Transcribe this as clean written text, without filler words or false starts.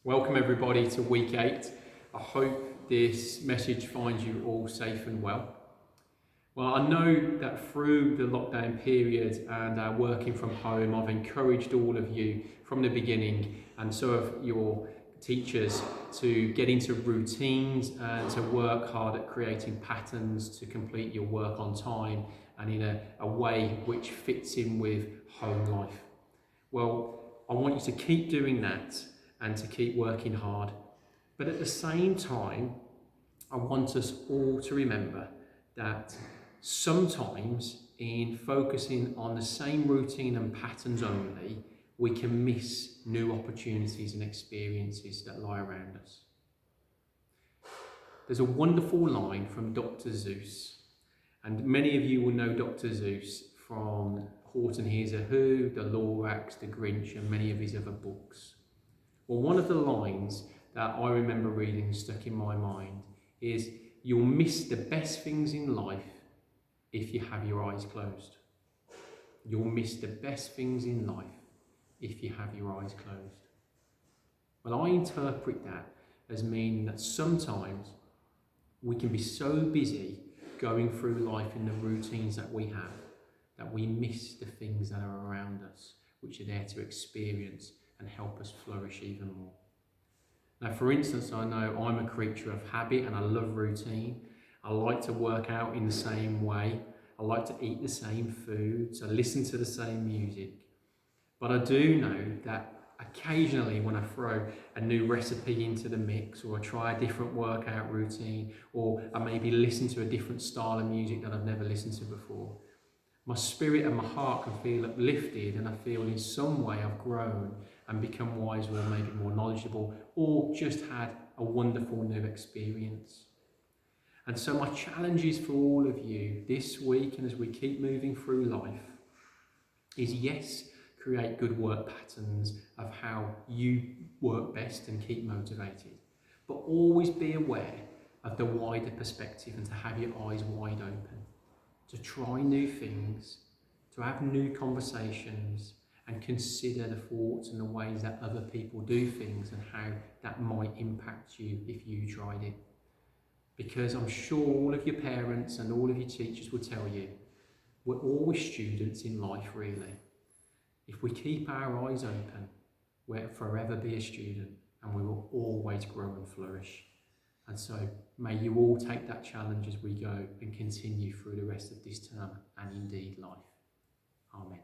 Welcome everybody to week 8. I hope this message finds you all safe and well. Well, I know that through the lockdown period and working from home, I've encouraged all of you from the beginning, and so have your teachers, to get into routines and to work hard at creating patterns to complete your work on time and in a way which fits in with home life. Well, I want you to keep doing that and to keep working hard. But at the same time, I want us all to remember that sometimes in focusing on the same routine and patterns only, we can miss new opportunities and experiences that lie around us. There's a wonderful line from Dr. Seuss, and many of you will know Dr. Seuss from Horton Hears a Who, The Lorax, The Grinch, and many of his other books. Well, one of the lines that I remember reading and stuck in my mind is, "You'll miss the best things in life if you have your eyes closed." You'll miss the best things in life if you have your eyes closed. Well, I interpret that as meaning that sometimes we can be so busy going through life in the routines that we have that we miss the things that are around us, which are there to experience and help us flourish even more. Now, for instance, I know I'm a creature of habit and I love routine. I like to work out in the same way. I like to eat the same foods. I listen to the same music. But I do know that occasionally when I throw a new recipe into the mix, or I try a different workout routine, or I maybe listen to a different style of music that I've never listened to before, my spirit and my heart can feel uplifted, and I feel in some way I've grown and become wiser, or maybe more knowledgeable, or just had a wonderful new experience. And so my challenge is for all of you this week, and as we keep moving through life, is yes, create good work patterns of how you work best and keep motivated, but always be aware of the wider perspective and to have your eyes wide open, to try new things, to have new conversations, and consider the thoughts and the ways that other people do things and how that might impact you if you tried it. Because I'm sure all of your parents and all of your teachers will tell you, we're always students in life, really. If we keep our eyes open, we'll forever be a student, and we will always grow and flourish. And so may you all take that challenge as we go and continue through the rest of this term and indeed life. Amen.